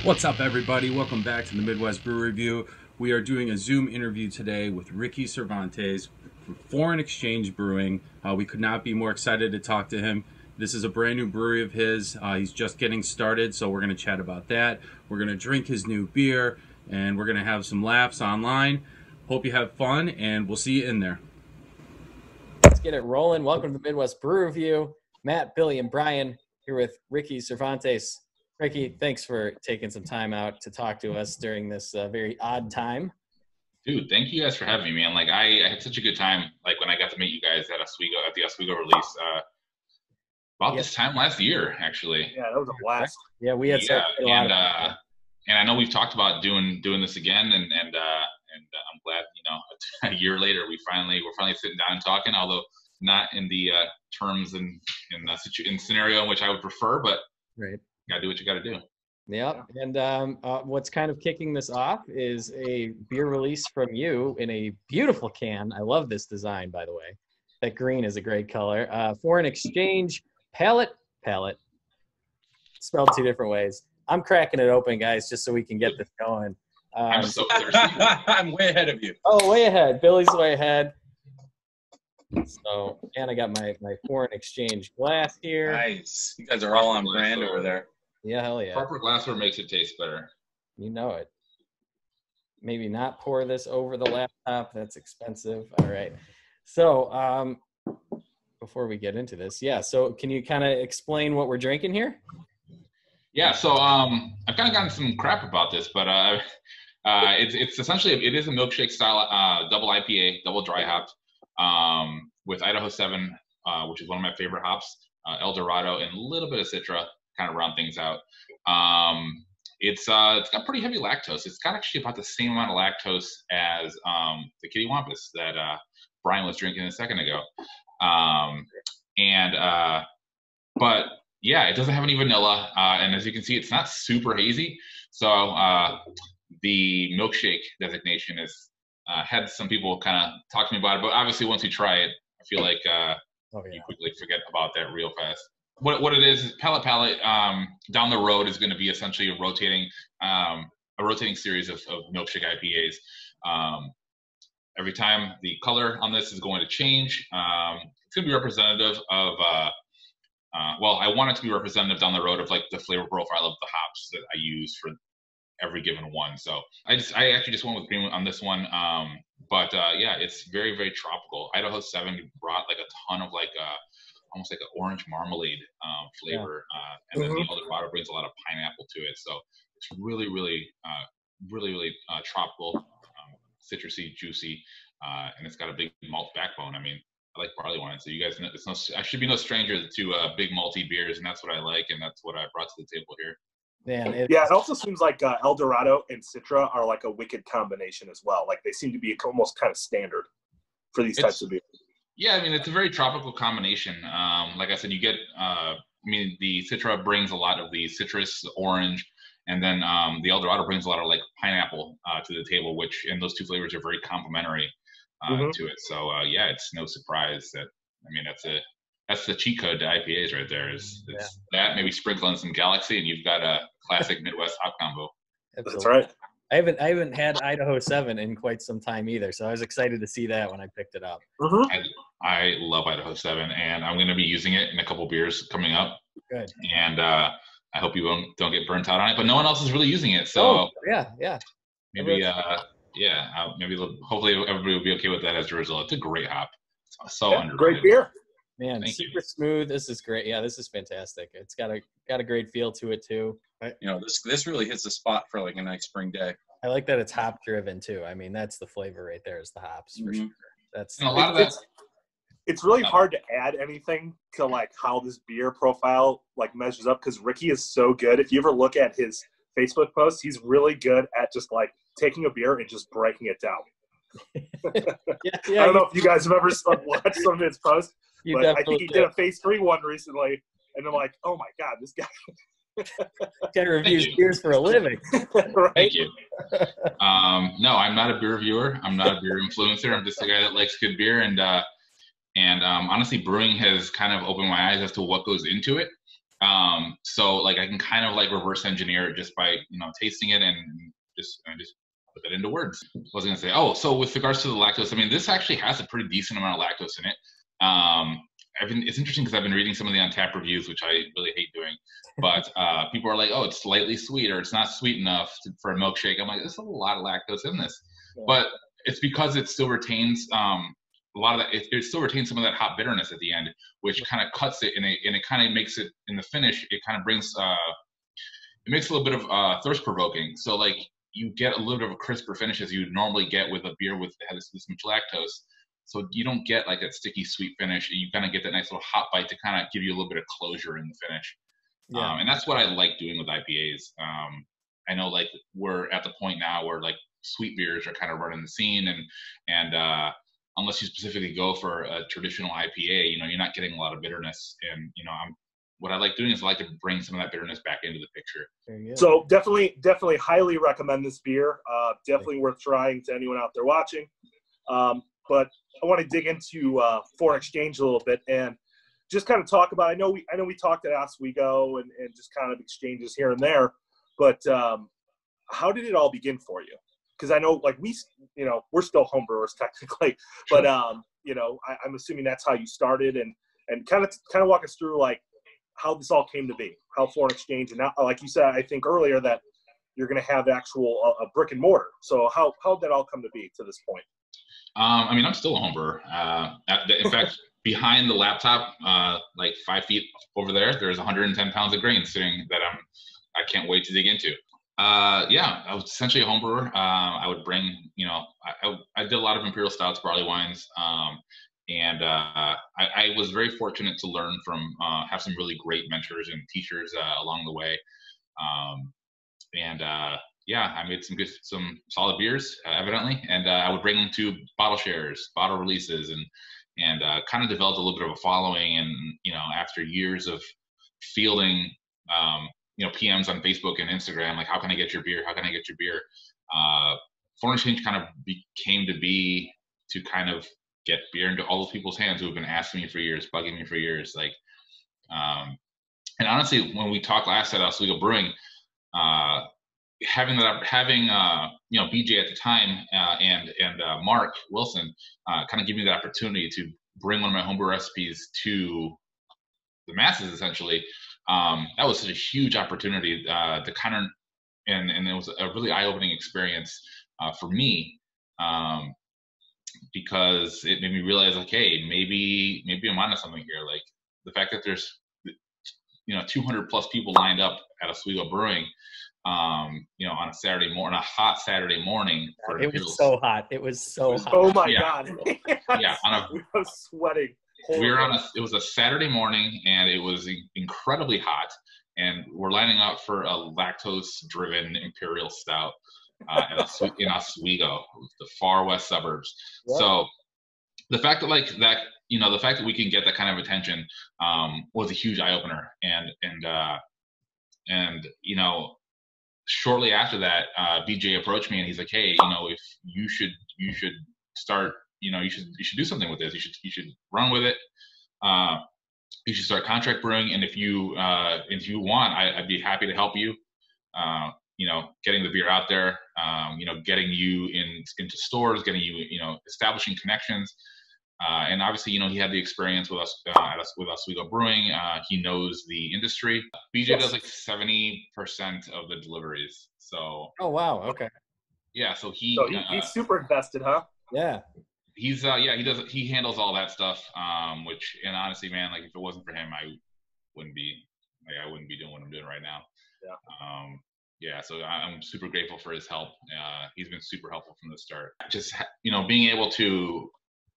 What's up, everybody? Welcome back to the Midwest Brew Review. We are doing a Zoom interview today with Ricky Cervantes from Foreign Exchange Brewing. We could not be more excited to talk to him. This is a brand new brewery of his. He's just getting started, so we're going to chat about that. We're going to drink his new beer, and we're going to have some laughs online. Hope you have fun, and we'll see you in there. Let's get it rolling. Welcome to the Midwest Brew Review. Matt, Billy, and Brian here with Ricky Cervantes. Ricky, thanks for taking some time out to talk to us during this very odd time. Dude, thank you guys for having me, man. Like, I had such a good time, like, when I got to meet you guys at the Oswego release, this time last year, actually. Yeah, that was a blast. Yeah, we had and I know we've talked about doing this again, and I'm glad, a year later we're finally sitting down and talking, although not in the terms and in scenario in which I would prefer, but right. Gotta do what you gotta do. Yep. And what's kind of kicking this off is a beer release from you in a beautiful can. I love this design, by the way. That green is a great color. Foreign Exchange palette, spelled two different ways. I'm cracking it open, guys, just so we can get this going. I'm so thirsty. I'm way ahead of you. Oh, way ahead. Billy's way ahead. So, and I got my Foreign Exchange glass here. Nice. You guys are all on brand over there. Yeah, hell yeah. Proper glassware makes it taste better. You know it. Maybe not pour this over the laptop. That's expensive. All right. So before we get into this, so can you kind of explain what we're drinking here? Yeah, so I've kind of gotten some crap about this, but it's essentially, it is a milkshake style double IPA, double dry hopped, with Idaho 7, which is one of my favorite hops, El Dorado, and a little bit of Citra, kind of round things out. It's got pretty heavy lactose. It's got actually about the same amount of lactose as the Kitty Wampus that Brian was drinking a second ago. But yeah, it doesn't have any vanilla, and as you can see, it's not super hazy. So the milkshake designation is had some people kind of talk to me about it, but obviously once you try it, I feel like you quickly forget about that real fast. What it is palette down the road is going to be essentially a rotating series of milkshake IPAs. Every time the color on this is going to change. It's going to be representative of I want it to be representative down the road of like the flavor profile of the hops that I use for every given one. So I actually just went with green on this one. It's very, very tropical. Idaho 7 brought like a ton of almost like an orange marmalade flavor, and then the El Dorado brings a lot of pineapple to it. So it's really, really, really tropical, citrusy, juicy, and it's got a big malt backbone. I mean, I like barley wine, so you guys know I should be no stranger to big malty beers, and that's what I like, and that's what I brought to the table here. Man, it also seems like El Dorado and Citra are like a wicked combination as well. Like they seem to be almost kind of standard for these types of beers. Yeah, I mean, it's a very tropical combination. Like I said, you get, the Citra brings a lot of the citrus, the orange, and then the El Dorado brings a lot of like pineapple to the table, and those two flavors are very complementary to it. So it's no surprise that, that's the cheat code to IPAs right there. It's that, maybe sprinkle in some Galaxy, and you've got a classic Midwest hop combo. That's right. I haven't had Idaho 7 in quite some time either, so I was excited to see that when I picked it up. I love Idaho 7, and I'm going to be using it in a couple beers coming up. Good. And I hope you don't get burnt out on it, but no one else is really using it. So maybe hopefully everybody will be okay with that as a result. It's a great hop. It's so underrated. Great beer. Man, super smooth. This is great. Yeah, this is fantastic. It's got a great feel to it too. This really hits the spot for like a nice spring day. I like that it's hop driven too. I mean, that's the flavor right there is the hops for sure. That's and a lot of that. It's really hard to add anything to like how this beer profile like measures up because Ricky is so good. If you ever look at his Facebook posts, he's really good at just like taking a beer and just breaking it down. I don't know if you guys have ever watched some of his posts, but I think he did a Phase 3 one recently, and I'm like, oh my God, this guy. Guy reviews beers for a living. Right? Thank you. No, I'm not a beer reviewer. I'm not a beer influencer. I'm just a guy that likes good beer, and honestly, brewing has kind of opened my eyes as to what goes into it. So like I can kind of like reverse engineer it just by tasting it and just put that into words. I was gonna say, oh, so with regards to the lactose, I mean, this actually has a pretty decent amount of lactose in it. It's interesting because I've been reading some of the Untapped reviews, which I really hate doing, but people are like, oh, it's slightly sweet, or it's not sweet enough for a milkshake. I'm like, there's a lot of lactose in this, but it's because it still retains a lot of that. It still retains some of that hot bitterness at the end, which kind of cuts it, and it kind of makes it in the finish. It kind of brings it makes it a little bit of thirst provoking. So like you get a little bit of a crisper finish as you normally get with a beer with this much lactose. So you don't get like that sticky sweet finish. You kind of get that nice little hot bite to kind of give you a little bit of closure in the finish. Yeah. And that's what I like doing with IPAs. I know like we're at the point now where like sweet beers are kind of running the scene, and unless you specifically go for a traditional IPA, you're not getting a lot of bitterness. And what I like doing is I like to bring some of that bitterness back into the picture. So definitely highly recommend this beer. Definitely worth trying to anyone out there watching. But I want to dig into foreign exchange a little bit and just kind of talk about. I know we talked at Oswego and just kind of exchanges here and there, but how did it all begin for you? Because I know like we're still home brewers technically, but I'm assuming that's how you started and kind of walk us through like how this all came to be, how foreign exchange, and now, like you said, I think earlier that you're going to have actual a brick and mortar. So how did that all come to be to this point? I mean, I'm still a home brewer. In fact, behind the laptop, like 5 feet over there's 110 pounds of grain sitting that I can't wait to dig into. Yeah, I was essentially a home brewer. I would bring, I did a lot of Imperial Stouts, barley wines, and I was very fortunate to learn from, have some really great mentors and teachers along the way. Yeah, I made some solid beers, evidently, and I would bring them to bottle shares, bottle releases, and kind of developed a little bit of a following. And after years of fielding, PMs on Facebook and Instagram, like, how can I get your beer? How can I get your beer? Foreign exchange kind of came to be to kind of get beer into all those people's hands who have been asking me for years, bugging me for years. Like, and honestly, when we talked last at Oswego Brewing, having BJ at the time and Mark Wilson kind of give me the opportunity to bring one of my homebrew recipes to the masses, essentially. That was such a huge opportunity to kind of, and it was a really eye-opening experience for me, because it made me realize, like, hey, maybe I'm onto something here. Like the fact that there's 200 plus people lined up at Oswego Brewing, on a Saturday morning, on a hot Saturday morning. It was so hot. It was so hot. Oh my God! Yeah, we were sweating. It was a Saturday morning, and it was incredibly hot, and we're lining up for a lactose-driven Imperial Stout in Oswego, the far west suburbs. Yeah. So the fact that the fact that we can get that kind of attention was a huge eye opener, and shortly after that, BJ approached me and he's like, hey, if you should start, you should do something with this. You should run with it. You should start contract brewing, and if you want, I'd be happy to help you. Getting the beer out there, getting you into stores, getting you, establishing connections. And obviously, he had the experience with us with Oswego Brewing. He knows the industry. BJ does like 70% of the deliveries. So. Oh wow! Okay. Yeah, so he's super invested, huh? Yeah. He's he handles all that stuff. And honestly, man, like if it wasn't for him, I wouldn't be doing what I'm doing right now. Yeah. So I'm super grateful for his help. He's been super helpful from the start. Just being able to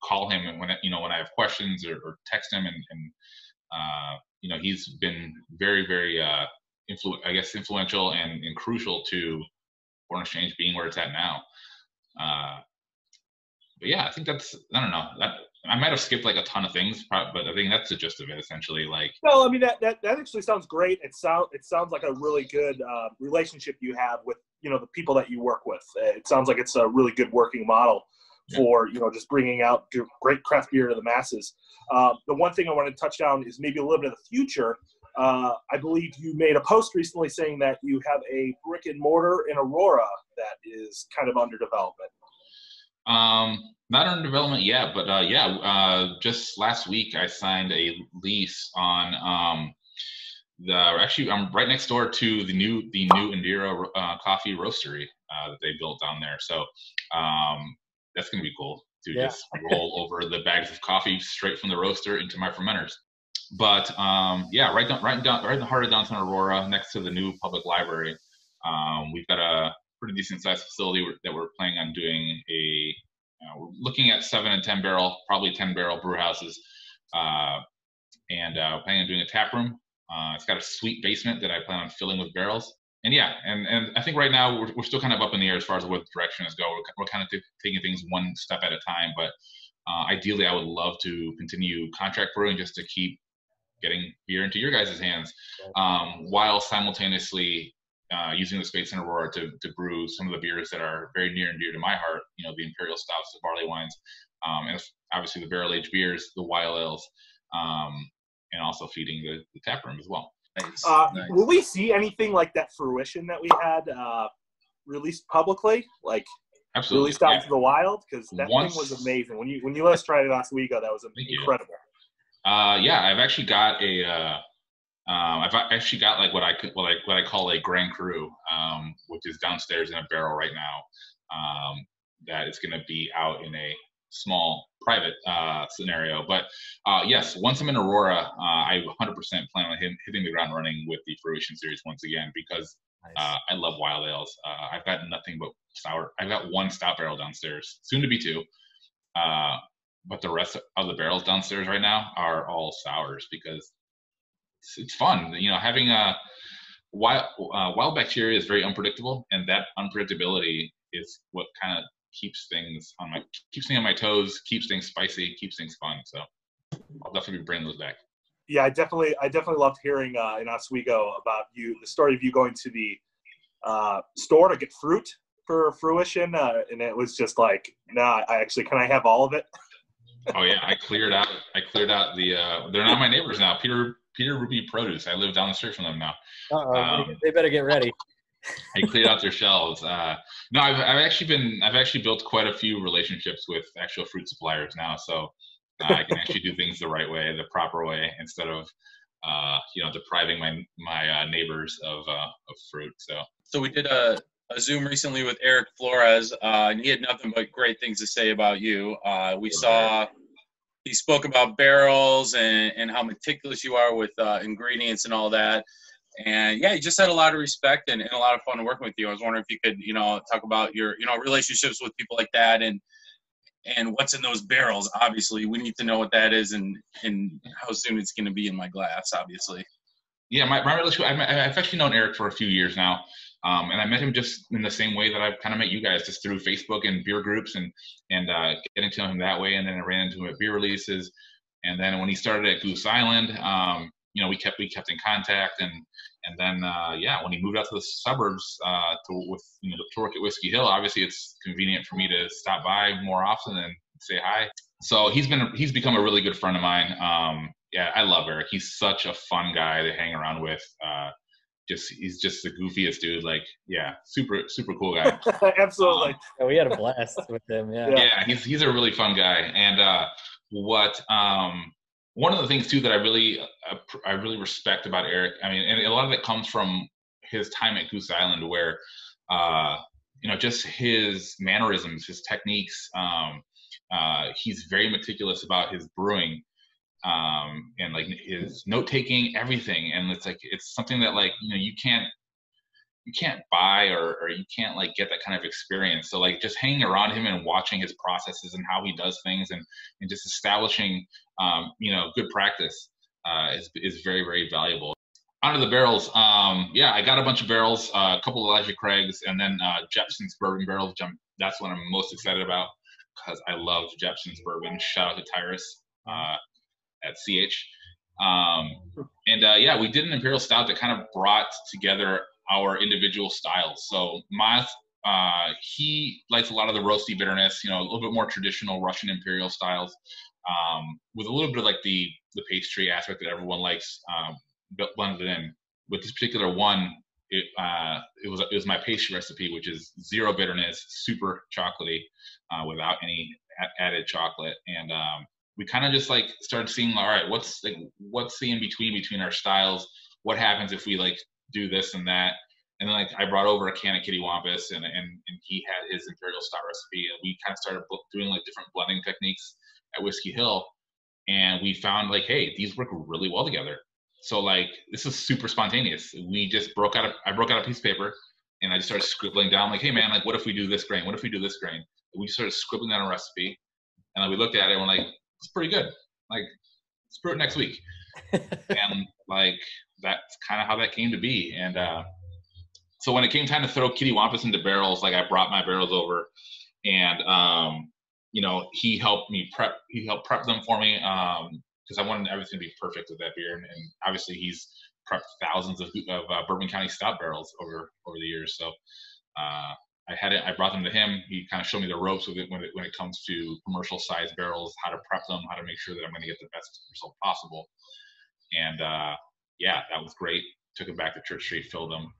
call him when I have questions or text him, and he's been very, very influential and crucial to foreign exchange being where it's at now. But yeah, I think I don't know, that I might have skipped like a ton of things, but I think that's the gist of it, essentially. Like, no, I mean that actually sounds great. It sounds like a really good relationship you have with the people that you work with. It sounds like it's a really good working model. for, just bringing out great craft beer to the masses. The one thing I want to touch on is maybe a little bit of the future. I believe you made a post recently saying that you have a brick and mortar in Aurora that is kind of under development. Not under development yet, but just last week I signed a lease on I'm right next door to the new Indira coffee roastery that they built down there. So that's gonna be cool to just roll over the bags of coffee straight from the roaster into my fermenters. But right in the heart of downtown Aurora, next to the new public library, we've got a pretty decent sized facility that we're planning on doing we're looking at 7 and 10 barrel, probably 10 barrel brew houses, and planning on doing a tap room. It's got a sweet basement that I plan on filling with barrels. And and I think right now we're still kind of up in the air as far as what direction is go. We're kind of taking things one step at a time, but ideally I would love to continue contract brewing just to keep getting beer into your guys' hands, while simultaneously using the space in Aurora to brew some of the beers that are very near and dear to my heart, the Imperial Stouts, the barley wines, and obviously the barrel-aged beers, the wild ales, and also feeding the tap room as well. Nice. Will we see anything like that fruition that we had released publicly, like Absolutely, released out into the wild? Because that thing was amazing. When you let us try it last week, that was incredible. I've actually got like what I call a Grand Cru, which is downstairs in a barrel right now. That is going to be out in a small private scenario. But yes, once I'm in Aurora, I 100% plan on hitting the ground running with the Fruition series once again, because I love wild ales. I've got nothing but sour. I've got one stout barrel downstairs, soon to be 2. But the rest of the barrels downstairs right now are all sours, because it's fun. Having wild bacteria is very unpredictable, and that unpredictability is what kind of keeps things on my toes, keeps things spicy, keeps things fun. So I'll definitely be bringing those back. Yeah, I definitely loved hearing in Oswego about the story of you going to the store to get fruit for Fruition, and it was just like, can I have all of it? Oh yeah, I cleared out the they're not my neighbors now. Peter Ruby Produce. I live down the street from them now. They better get ready. I cleared out their shelves. No, I've actually built quite a few relationships with actual fruit suppliers now, so I can actually do things the right way, the proper way, instead of depriving my neighbors of fruit. So we did a Zoom recently with Eric Flores, and he had nothing but great things to say about you. We saw he spoke about barrels and how meticulous you are with ingredients and all that. And yeah, he just had a lot of respect and a lot of fun working with you. I was wondering if you could, talk about your, relationships with people like that and what's in those barrels. Obviously, we need to know what that is and how soon it's going to be in my glass, obviously. Yeah, my relationship, I've actually known Eric for a few years now. And I met him just in the same way that I've kind of met you guys, just through Facebook and beer groups and getting to know him that way. And then I ran into him at beer releases. And then when he started at Goose Island, we kept in contact. And then, when he moved out to the suburbs to work at Whiskey Hill, obviously it's convenient for me to stop by more often and say hi. So he's become a really good friend of mine. I love Eric. He's such a fun guy to hang around with. He's just the goofiest dude. Like, super cool guy. Absolutely. We had a blast with him. Yeah, he's a really fun guy. And one of the things too that I really respect about Eric, and a lot of it comes from his time at Goose Island, where just his mannerisms, his techniques. He's very meticulous about his brewing. And like his note taking, everything, and it's something that you can't buy or you can't get that kind of experience. So just hanging around him and watching his processes and how he does things and just establishing good practice is very, very valuable. Onto the barrels. I got a bunch of barrels, a couple of Elijah Craig's, and then Jepson's bourbon barrels. That's what I'm most excited about, because I love Jepson's bourbon. Shout out to Tyrus at CH. We did an Imperial Stout that kind of brought together our individual styles. So he likes a lot of the roasty bitterness, a little bit more traditional Russian Imperial styles, with a little bit of like the pastry aspect that everyone likes, blended in. With this particular one, it was my pastry recipe, which is 0 bitterness, super chocolatey, without any added chocolate. And we kind of just like started seeing, all right, what's the in between our styles? What happens if we like do this and that? And then like I brought over a can of Kitty Wampus, and he had his Imperial Stout recipe, and we kind of started doing like different blending techniques at Whiskey Hill, and we found like, hey, these work really well together. So like this is super spontaneous. We just I broke out a piece of paper, and I just started scribbling down like, hey man, like what if we do this grain? What if we do this grain? And we started scribbling down a recipe, and like, we looked at it and we're like, it's pretty good. Like, let's brew it next week. And like that's kind of how that came to be. And so when it came time to throw Kitty Wampus into barrels, like I brought my barrels over, and he helped prep them for me, because I wanted everything to be perfect with that beer. And obviously he's prepped thousands of Bourbon County Stout barrels over the years. So I brought them to him. He kind of showed me the ropes with it when it comes to commercial sized barrels, how to prep them, how to make sure that I'm going to get the best result possible. And that was great. Took them back to Church Street, filled them.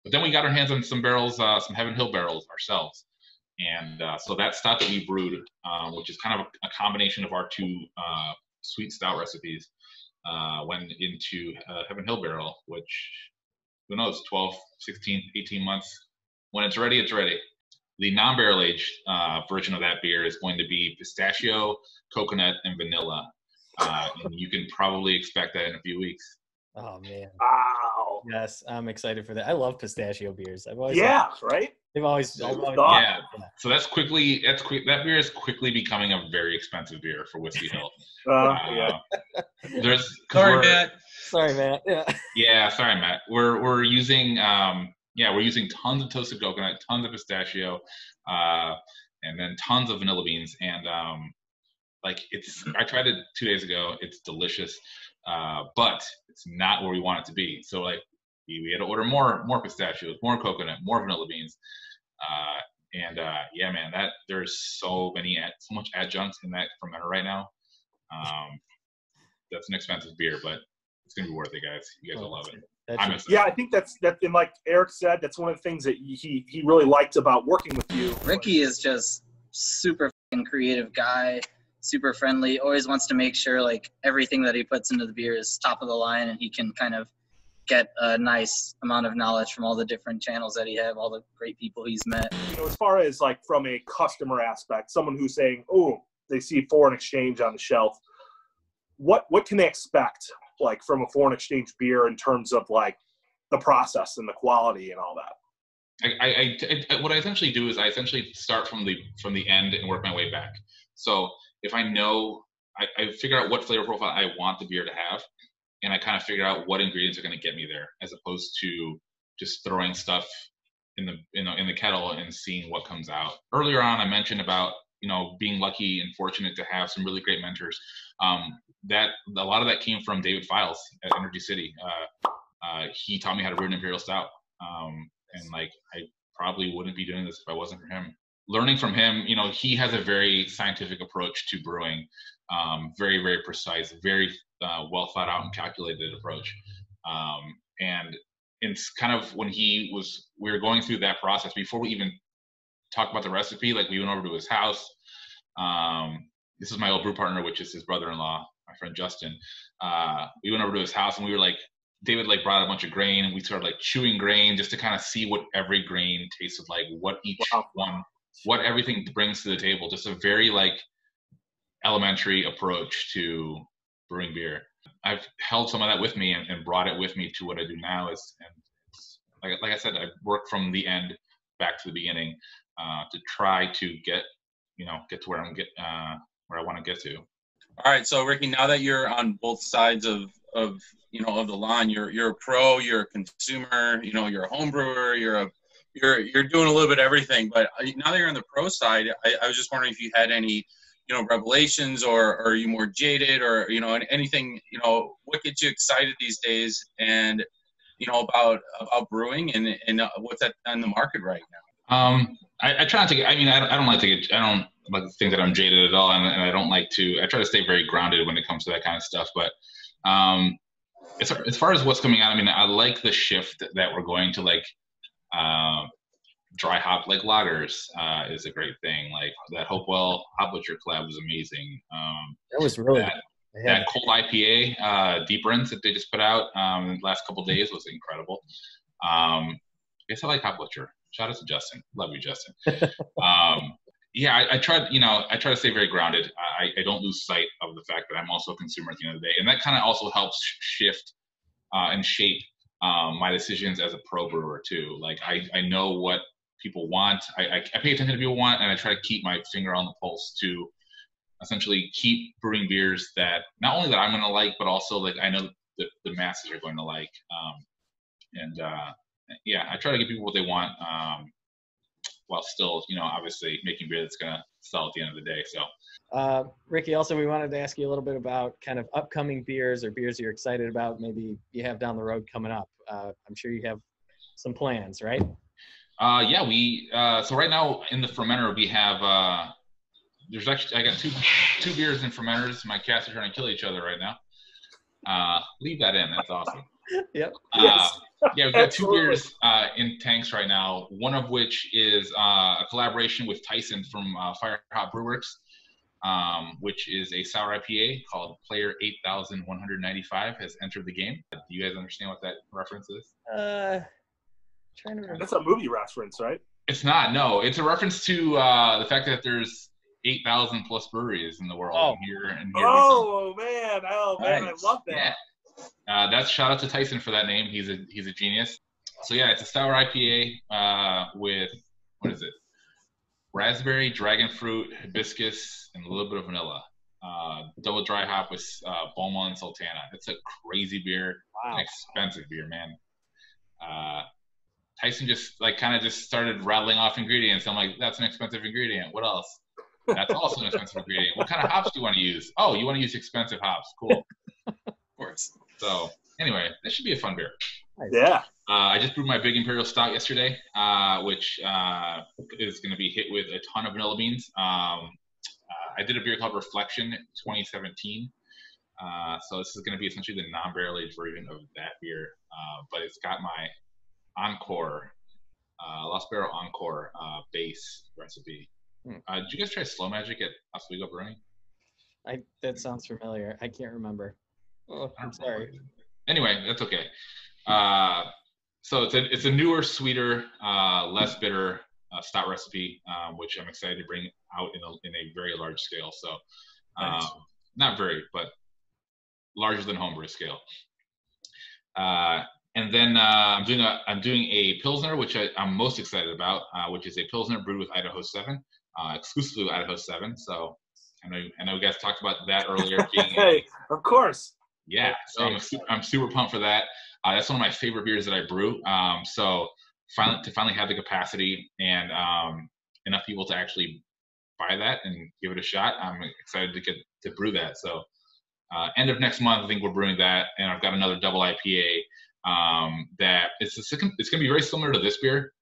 But then we got our hands on some barrels, some Heaven Hill barrels ourselves. And so that stout that we brewed, which is kind of a combination of our 2 sweet stout recipes, went into Heaven Hill barrel, which, who knows, 12, 16, 18 months. When it's ready, it's ready. The non-barrel aged version of that beer is going to be pistachio, coconut, and vanilla. And you can probably expect that in a few weeks. Oh man! Wow. Yes, I'm excited for that. I love pistachio beers. I've always right. They've always So that beer is quickly becoming a very expensive beer for Whiskey Hill. Sorry, Matt. Yeah, sorry, Matt. We're using tons of toasted coconut, tons of pistachio, and then tons of vanilla beans. And I tried it 2 days ago. It's delicious, but it's not where we want it to be. So like we had to order more pistachios, more coconut, more vanilla beans. Man, that there's so much adjuncts in that fermenter right now. That's an expensive beer, but it's gonna be worth it, guys. You guys will love it. I'm excited. Yeah, I think that's and like Eric said, that's one of the things that he really liked about working with you. Ricky is just super creative guy, super friendly, always wants to make sure like everything that he puts into the beer is top of the line, and he can kind of get a nice amount of knowledge from all the different channels that he have, all the great people he's met. As far as like from a customer aspect, someone who's saying, oh, they see foreign exchange on the shelf, what can they expect like from a foreign exchange beer in terms of like the process and the quality and all that? What I essentially do is I essentially start from the end and work my way back. So if I know, I figure out what flavor profile I want the beer to have, and I kind of figure out what ingredients are going to get me there, as opposed to just throwing stuff in the kettle and seeing what comes out. Earlier on, I mentioned about being lucky and fortunate to have some really great mentors. That a lot of that came from David Files at Energy City. He taught me how to brew an Imperial Stout, and like I probably wouldn't be doing this if I wasn't for him. Learning from him, he has a very scientific approach to brewing, very, very precise, very well thought out and calculated approach. And it's kind of when we were going through that process before we even talked about the recipe, like we went over to his house. This is my old brew partner, which is his brother-in-law, my friend Justin. We went over to his house and we were like, David like brought a bunch of grain, and we started like chewing grain just to kind of see what every grain tasted like, what each one, what everything brings to the table. Just a very like elementary approach to brewing beer. I've held some of that with me and brought it with me to what I do now. Like I said, I work from the end back to the beginning to try to get to where where I want to get to. All right, so Ricky, now that you're on both sides of the line, you're a pro, you're a consumer, you're a home brewer, you're doing a little bit of everything. But now that you're on the pro side, I was just wondering if you had any revelations, or are you more jaded, or anything, what gets you excited these days? And about brewing and what's on the market right now. I try not to get, I mean, I don't like to get, I don't like to think that I'm jaded at all. And I don't like to, I try to stay very grounded when it comes to that kind of stuff. But as far as what's coming out, I mean, I like the shift that we're going to, like, dry hop like lagers is a great thing. Like that Hopewell Hop Butcher collab was amazing. That was really that cold IPA Deep Rinse that they just put out in the last couple of days was incredible. I guess I like Hop Butcher. Shout out to Justin. Love you, Justin. Yeah, I try to stay very grounded. I don't lose sight of the fact that I'm also a consumer at the end of the day, and that kind of also helps shift and shape my decisions as a pro brewer too. Like I know what people want. I pay attention to people want, and I try to keep my finger on the pulse to essentially keep brewing beers that not only that I'm going to like, but also like I know that the masses are going to like. Yeah, I try to give people what they want, while still, obviously making beer that's going to sell at the end of the day. So, Ricky, also we wanted to ask you a little bit about kind of upcoming beers or beers you're excited about. Maybe you have down the road coming up. I'm sure you have some plans, right? Yeah, so right now in the fermenter we have there's actually I got two beers in fermenters. My cats are trying to kill each other right now. Leave that in. That's awesome. Yep. Yes. Yeah, we've got two beers in tanks right now. One of which is a collaboration with Tyson from Fire Hop Brewworks, which is a sour IPA called Player 8195 has entered the game. Do you guys understand what that reference is? Trying to remember. That's a movie reference, right? It's not. No, it's a reference to the fact that there's 8,000 plus breweries in the world. Oh. Oh man, Nice. I love that. Yeah. That's shout out to Tyson for that name. He's a genius. So yeah, it's a sour IPA with, what is it? Raspberry, dragon fruit, hibiscus, and a little bit of vanilla. Double dry hop with Boma and Sultana. It's a crazy beer. Wow. An expensive beer, man. Tyson just started rattling off ingredients. I'm like, that's an expensive ingredient. What else? That's also an expensive ingredient. What kind of hops do you want to use? Oh, you want to use expensive hops. Cool. Of course. So anyway, this should be a fun beer. Nice. Yeah. I just brewed my big Imperial Stout yesterday, which is going to be hit with a ton of vanilla beans. I did a beer called Reflection 2017. So this is going to be essentially the non-barrel aged version of that beer, but it's got my Encore, Lost Barrel Encore base recipe. Did you guys try Slow Magic at Oswego Brewing? That sounds familiar. I can't remember. Oh, I'm sorry. Anyway, that's okay. So it's a newer, sweeter, less bitter stout recipe, which I'm excited to bring out in a very large scale. So Nice. not very, but larger than homebrew scale. And then I'm doing a Pilsner, which I'm most excited about, which is a Pilsner brewed with Idaho 7, exclusively with Idaho 7. So I know you guys talked about that earlier. Hey, of course. Yeah, so I'm super pumped for that. That's one of my favorite beers that I brew. So finally have the capacity and enough people to actually buy that and give it a shot, I'm excited to get to brew that. So end of next month, I think we're brewing that, and I've got another double IPA that it's going to be very similar to this beer,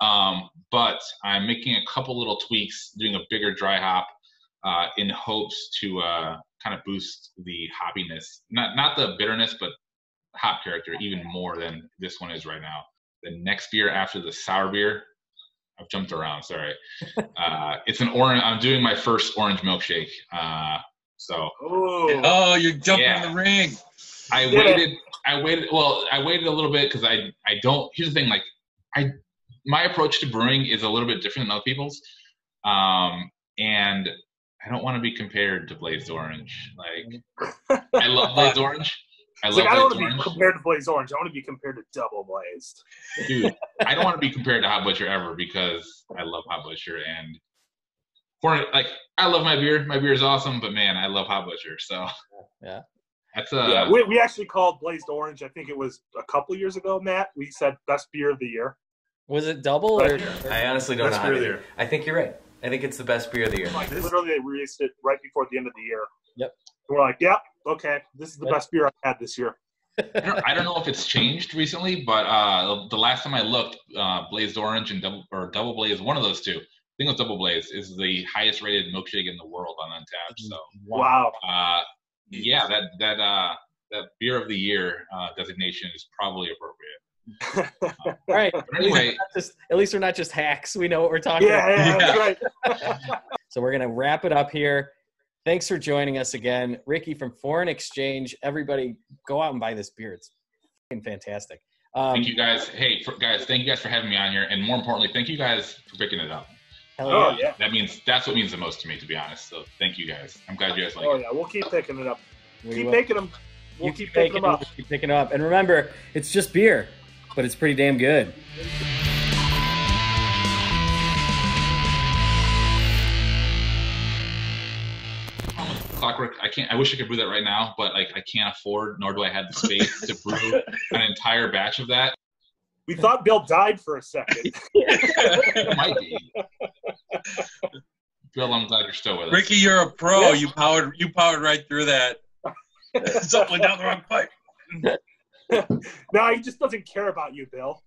but I'm making a couple little tweaks, doing a bigger dry hop in hopes to kind of boost the hoppiness, not the bitterness, but hop character even more than this one is right now. The next beer after the sour beer, I've jumped around, sorry. It's an orange. I'm doing my first orange milkshake. Oh, you're jumping in the ring. I waited a little bit because I don't. Here's the thing, like my approach to brewing is a little bit different than other people's, and I don't want to be compared to Blazed Orange. Like I love Blazed Orange. I don't want to be compared to Blazed Orange. I want to be compared to Double Blazed. Dude, I don't want to be compared to Hop Butcher ever because I love Hop Butcher and I love my beer. My beer is awesome, but man, I love Hop Butcher. So yeah. That's we actually called Blazed Orange, I think it was a couple years ago, Matt. We said best beer of the year. Was it double? Or I honestly don't know. Best beer of the year. I think you're right. I think it's the best beer of the year. Like literally, they released it right before the end of the year. Yep. And we're like, yep, okay, this is the best beer I've had this year. I don't know if it's changed recently, but the last time I looked, Blazed Orange and Double Blaze, one of those two, I think it was Double Blaze, is the highest rated milkshake in the world on Untapped. So Wow. yeah, that beer of the year designation is probably appropriate. All right. Anyway, At least we're not just hacks. We know what we're talking about. Yeah, that's right. So we're gonna wrap it up here. Thanks for joining us again, Ricky from Foreign Exchange. Everybody, go out and buy this beer. It's fucking fantastic. thank you guys. Hey, guys, thank you guys for having me on here, and more importantly, thank you guys for picking it up. Oh yeah. That's what means the most to me, to be honest. So thank you guys. I'm glad you guys like Oh it. yeah, we'll keep picking it up. We Keep will. making them. We'll keep picking them up. We'll keep picking up. And remember, it's just beer, but it's pretty damn good. Clockwork, I wish I could brew that right now, but like I can't afford, nor do I have the space to brew an entire batch of that. We thought Bill died for a second. It might be. Bill, I'm glad you're still with us. Ricky, you're a pro. You powered right through that. Something down the wrong pipe. No, he just doesn't care about you, Bill.